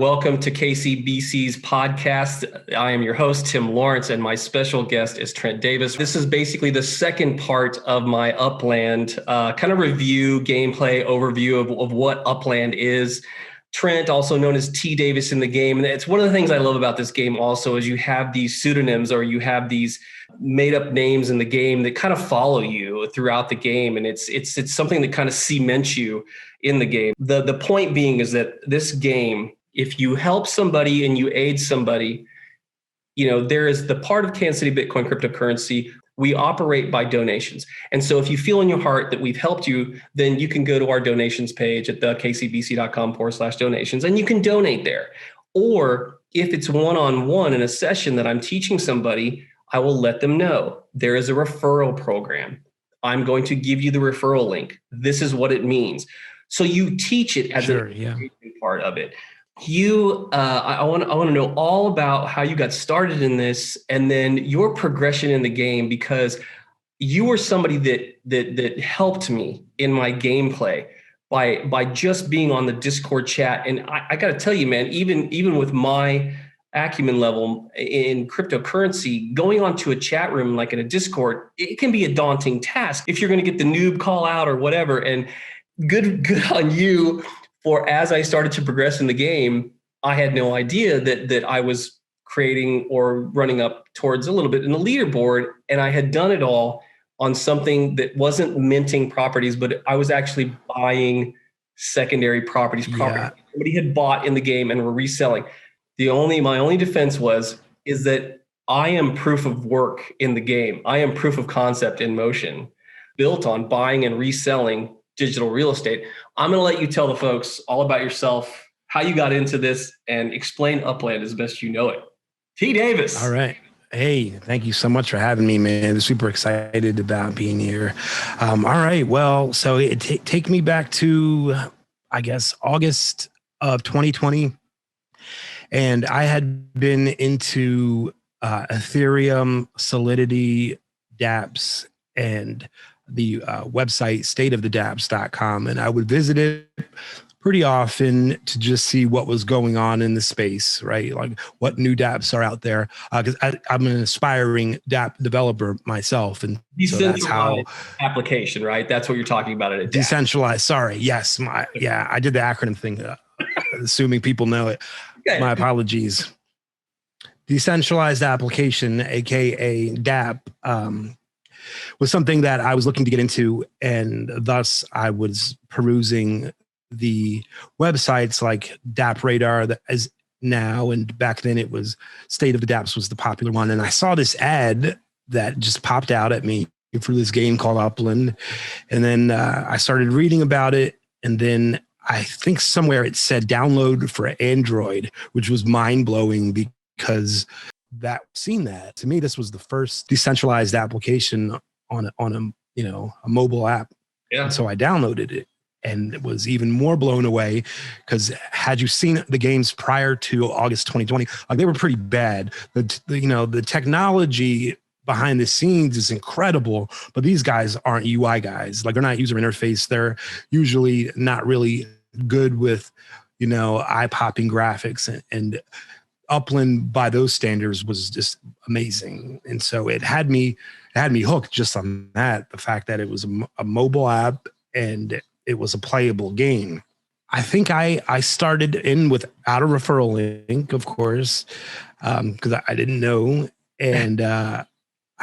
Welcome to KCBC's podcast. I am your host, Tim Lawrence, and my special guest is Trent Davis. This is basically the second part of my Upland kind of review, gameplay overview of what Upland is. Trent, also known as tdavis in the game. And it's one of the things I love about this game also is you have these pseudonyms or you have these made up names in the game that kind of follow you throughout the game. And it's something that kind of cements you in the game. The point being is that this game, if you help somebody and you aid somebody, there is the part of Kansas City Bitcoin cryptocurrency. We operate by donations. And so if you feel in your heart that we've helped you, then you can go to our donations page at the kcbc.com/donations and you can donate there. Or if it's one-on-one in a session that I'm teaching somebody, I will let them know there is a referral program. I'm going to give you the referral link. This is what it means. So you teach it as a part of it. I want to know all about how you got started in this and then your progression in the game, because you were somebody that helped me in my gameplay by just being on the Discord chat. And I got to tell you, man, even with my acumen level in cryptocurrency, going onto a chat room like in a Discord, it can be a daunting task if you're going to get the noob call out or whatever. And good on you. For as I started to progress in the game, I had no idea that I was creating or running up towards a little bit in the leaderboard. And I had done it all on something that wasn't minting properties, but I was actually buying secondary properties. Somebody had bought in the game and were reselling. My only defense is that I am proof of work in the game. I am proof of concept in motion, built on buying and reselling digital real estate. I'm going to let you tell the folks all about yourself, how you got into this, and explain Upland as best you know it. T. Davis. All right. Hey, thank you so much for having me, man. I'm super excited about being here. All right. Well, so take me back to, I guess, August of 2020. And I had been into Ethereum, Solidity, DAPPS, and the website stateofthedapps.com. And I would visit it pretty often to just see what was going on in the space, right? Like what new dApps are out there. Because I'm an aspiring dApp developer myself. And so that's how application, right? That's what you're talking about at decentralized. Sorry. Yes. I did the acronym thing, assuming people know it. Okay. My apologies. Decentralized application, AKA DAPP, was something that I was looking to get into, and thus I was perusing the websites like DAPP Radar that is now, and back then it was State of the DAPPS was the popular one. And I saw this ad that just popped out at me for this game called Upland. And then I started reading about it. And then I think somewhere it said download for Android, which was mind blowing because seeing that, to me, this was the first decentralized application on a mobile app. Yeah. And so I downloaded it and it was even more blown away because had you seen the games prior to August 2020, they were pretty bad. The technology behind the scenes is incredible, but these guys aren't UI guys. Like, they're not user interface. They're usually not really good with, eye-popping graphics, and Upland by those standards was just amazing. And so it had me hooked just on that, the fact that it was a mobile app and it was a playable game. I think I started in without a referral link, of course, because I didn't know. And I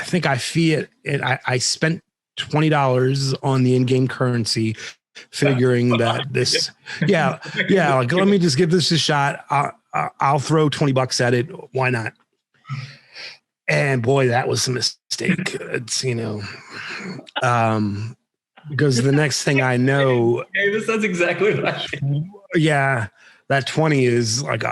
think I spent $20 on the in-game currency, figuring that this, like, let me just give this a shot. I'll throw $20 at it. Why not? And boy, that was a mistake. It's, because the next thing I know, Davis, that's exactly what I think. Yeah, that 20 is like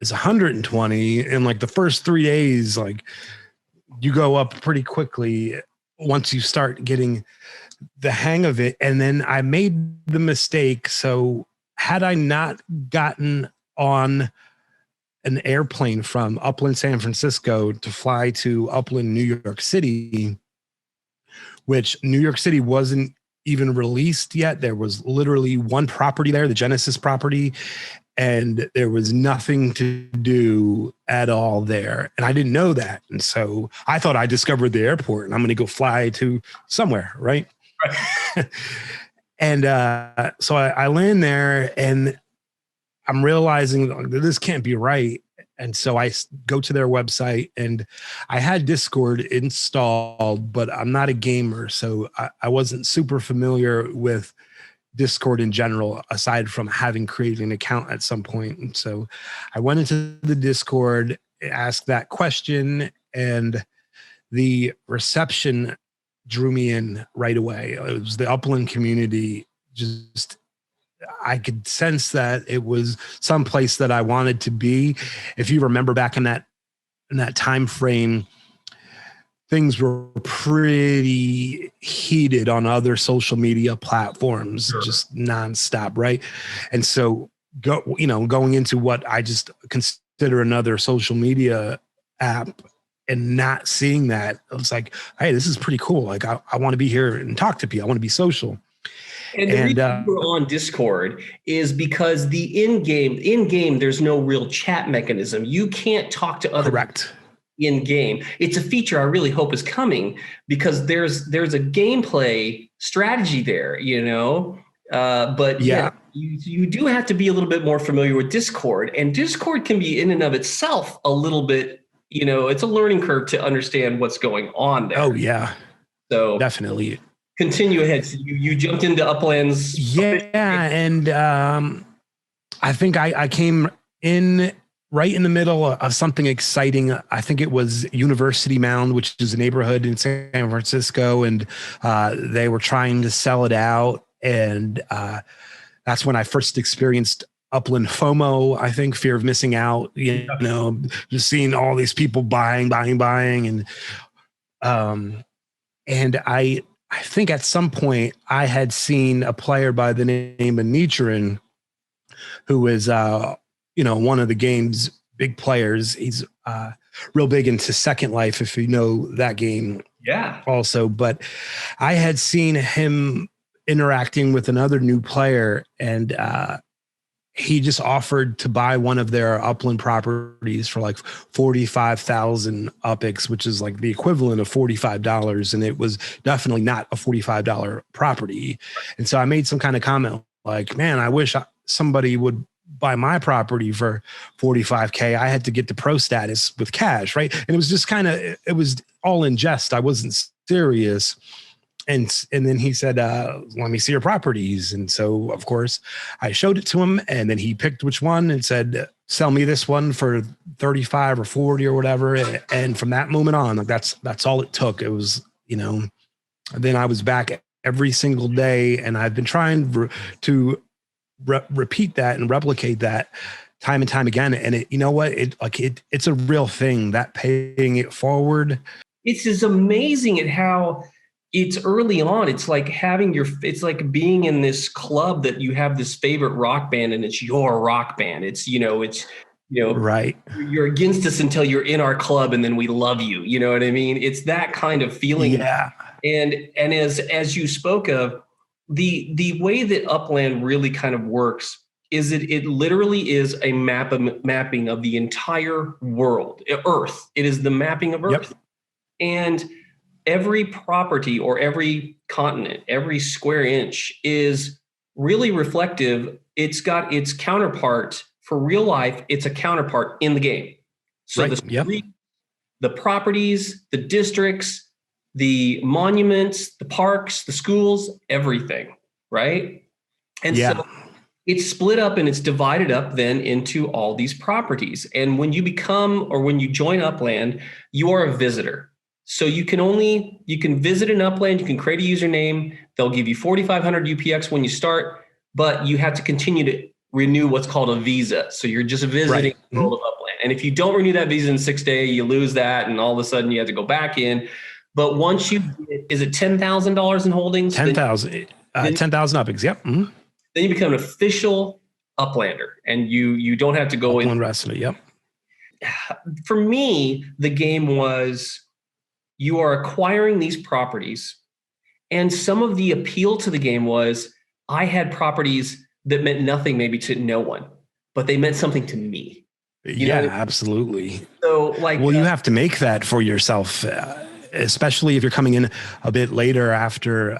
it's 120, and like the first 3 days, like you go up pretty quickly once you start getting the hang of it. And then I made the mistake. So had I not gotten on an airplane from Upland, San Francisco to fly to Upland, New York City, which New York City wasn't even released yet. There was literally one property there, the Genesis property, and there was nothing to do at all there. And I didn't know that. And so I thought I discovered the airport and I'm going to go fly to somewhere, right? And so I land there and I'm realizing that this can't be right. And so I go to their website and I had Discord installed, but I'm not a gamer. So I wasn't super familiar with Discord in general, aside from having created an account at some point. And so I went into the Discord, asked that question, and the reception drew me in right away. It was the upland community. Just, I could sense that it was someplace that I wanted to be. If you remember back in that time frame, things were pretty heated on other social media platforms, sure, just nonstop, right? And so going into what I just consider another social media app and not seeing that, I was like, hey, this is pretty cool. Like I want to be here and talk to people. I want to be social. And the reason we're on Discord is because the in-game, there's no real chat mechanism. You can't talk to other Correct. In-game. It's a feature I really hope is coming because there's a gameplay strategy there, but yeah, you do have to be a little bit more familiar with Discord, and Discord can be in and of itself a little bit, it's a learning curve to understand what's going on there. Oh yeah. So definitely. Continue ahead. So you jumped into Upland's. Yeah. And I think I came in right in the middle of something exciting. I think it was University Mound, which is a neighborhood in San Francisco. And they were trying to sell it out. And that's when I first experienced upland FOMO, I think, fear of missing out, just seeing all these people buying. And I think at some point I had seen a player by the name of Nitrin, who is, one of the game's big players. He's real big into Second Life, if you know that game. Yeah. Also, but I had seen him interacting with another new player, and he just offered to buy one of their upland properties for like 45,000 UPIX, which is like the equivalent of $45. And it was definitely not a $45 property. And so I made some kind of comment like, man, I wish somebody would buy my property for 45K. I had to get the pro status with cash, right? And it was just it was all in jest. I wasn't serious. And then he said, let me see your properties. And so, of course, I showed it to him. And then he picked which one and said, sell me this one for 35 or 40 or whatever. And from that moment on, like that's all it took. It was, then I was back every single day. And I've been trying to repeat that and replicate that time and time again. And it's a real thing, that paying it forward. It's just amazing at how it's early on. It's like it's like being in this club that you have this favorite rock band and it's your rock band. It's, right. You're against us until you're in our club and then we love you. You know what I mean? It's that kind of feeling. Yeah. And as you spoke of, the way that Upland really kind of works is it literally is a mapping of the entire world, Earth. It is the mapping of Earth. Yep. And every property or every continent, every square inch is really reflective. It's got its counterpart for real life. It's a counterpart in the game. So right. The properties, the districts, the monuments, the parks, the schools, everything, right? And so it's split up and it's divided up then into all these properties. And when you join Upland, you are a visitor. So you can visit an Upland, you can create a username. They'll give you 4,500 UPX when you start, but you have to continue to renew what's called a visa. So you're just visiting the world of Upland. And if you don't renew that visa in 6 days, you lose that. And all of a sudden you have to go back in. But once you get, is it $10,000 in holdings? 10,000 UPX. Yep. Mm-hmm. Then you become an official Uplander and you don't have to go Upland resident. Yep. For me, the game was, you are acquiring these properties And some of the appeal to the game was I had properties that meant nothing maybe to no one, but they meant something to me. Yeah, absolutely. So like, well, you have to make that for yourself, especially if you're coming in a bit later after,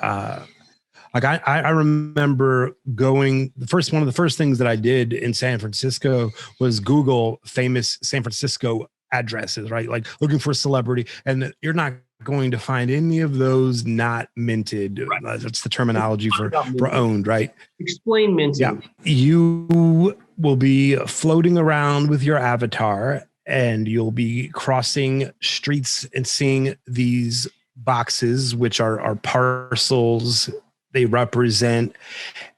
like I remember going, one of the first things that I did in San Francisco was Google famous San Francisco addresses, right? Like looking for a celebrity, and you're not going to find any of those not minted. Right. That's the terminology for owned, right? Explain minting. Yeah. You will be floating around with your avatar, and you'll be crossing streets and seeing these boxes, which are parcels. They represent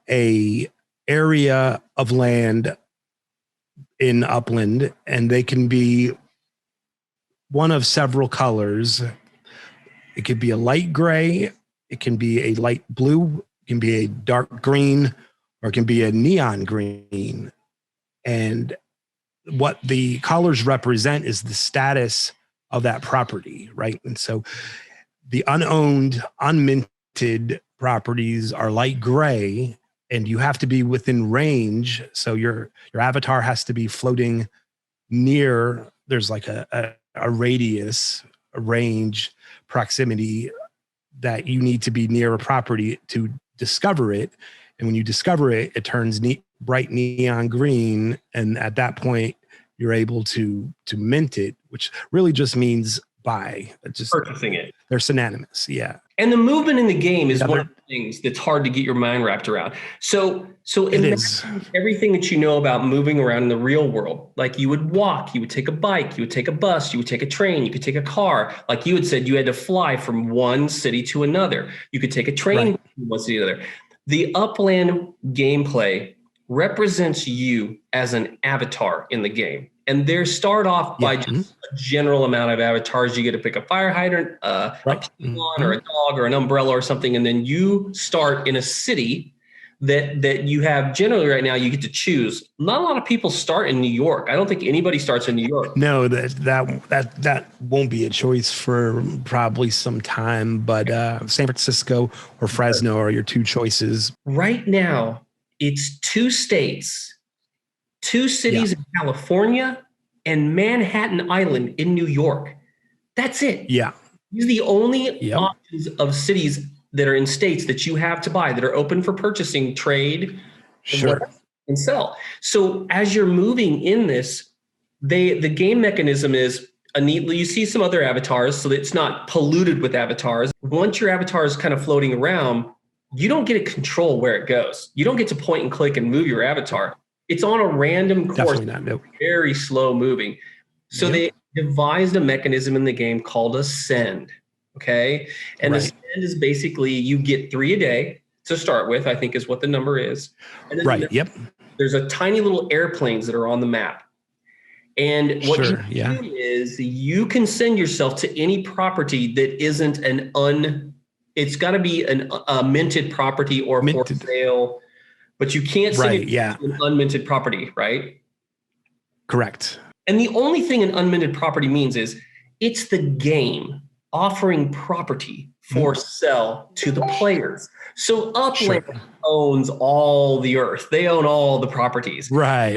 a area of land in upland, and they can be one of several colors. It could be a light gray, it can be a light blue, it can be a dark green, or it can be a neon green. And what the colors represent is the status of that property, right? And so the unowned, unminted properties are light gray, and you have to be within range. So your avatar has to be floating near, there's like a radius, a range, proximity that you need to be near a property to discover it. And when you discover it, it turns bright neon green. And at that point, you're able to mint it, which really just means buy. Just purchasing it. They're synonymous. Yeah. And the movement in the game is one of the things that's hard to get your mind wrapped around. So imagine everything that you know about moving around in the real world. Like you would walk, you would take a bike, you would take a bus, you would take a train, you could take a car. Like you had said, you had to fly from one city to another. You could take a train from one city to another. The upland gameplay represents you as an avatar in the game. And they start off by just a general amount of avatars. You get to pick a fire hydrant, a pylon, or a dog, or an umbrella, or something. And then you start in a city that you have. Generally, right now, you get to choose. Not a lot of people start in New York. I don't think anybody starts in New York. No, that won't be a choice for probably some time. But San Francisco or Fresno are your two choices. Right now, it's 2 states. 2 cities in California and Manhattan Island in New York. That's it. Yeah. These are the only options of cities that are in states that you have to buy, that are open for purchasing, trade, and sell. So as you're moving in this, the game mechanism is you see some other avatars, so that it's not polluted with avatars. Once your avatar is kind of floating around, you don't get to control where it goes. You don't get to point and click and move your avatar. It's on a random course, very slow moving. So they devised a mechanism in the game called a send, okay? And the send is basically you get 3 a day to start with, I think is what the number is. And then there's a tiny little airplanes that are on the map. And what you do is you can send yourself to any property that isn't it's got to be a minted property or for sale. But you can't send it to an unminted property, right? Correct. And the only thing an unminted property means is it's the game offering property for sale to the players. So Upland owns all the earth. They own all the properties. Right.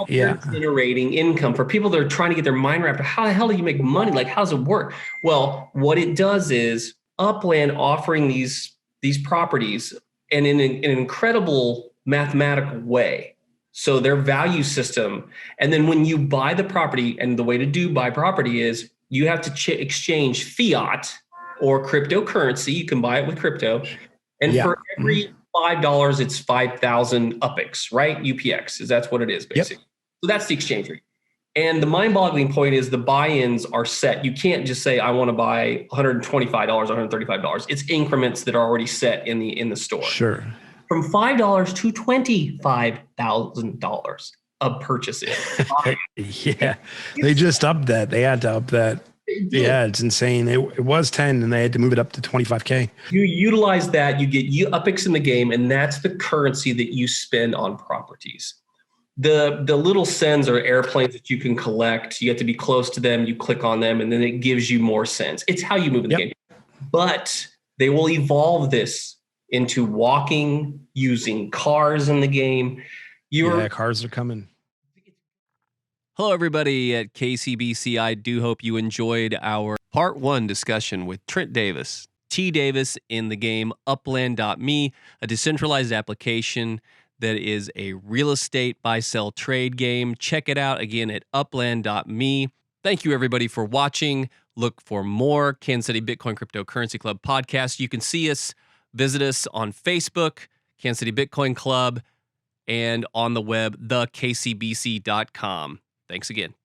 Yeah. Generating income for people that are trying to get their mind wrapped. How the hell do you make money? Like, how does it work? Well, what it does is Upland offering these properties and in an incredible mathematical way. So their value system. And then when you buy the property, and the way to buy property is you have to exchange fiat or cryptocurrency. You can buy it with crypto. And for every $5, it's 5,000 UPX, right? UPX, that's what it is, basically. So that's the exchange rate. And the mind-boggling point is the buy-ins are set. You can't just say, I want to buy $125, $135. It's increments that are already set in the store. Sure. From $5 to $25,000 of purchases. They just upped that. They had to up that. Yeah, it's insane. It was 10 and they had to move it up to 25K. You utilize that, you get UPX in the game, and that's the currency that you spend on properties. The little sends are airplanes that you can collect. You have to be close to them. You click on them, and then it gives you more sends. It's how you move in the game. But They will evolve this into walking, using cars in the game. Cars are coming. Hello, everybody at KCBC. I do hope you enjoyed our part 1 discussion with Trent Davis, tdavis in the game upland.me, a decentralized application that is a real estate buy-sell trade game. Check it out again at upland.me. Thank you, everybody, for watching. Look for more Kansas City Bitcoin Cryptocurrency Club podcasts. You can see us, visit us on Facebook, Kansas City Bitcoin Club, and on the web, thekcbc.com. Thanks again.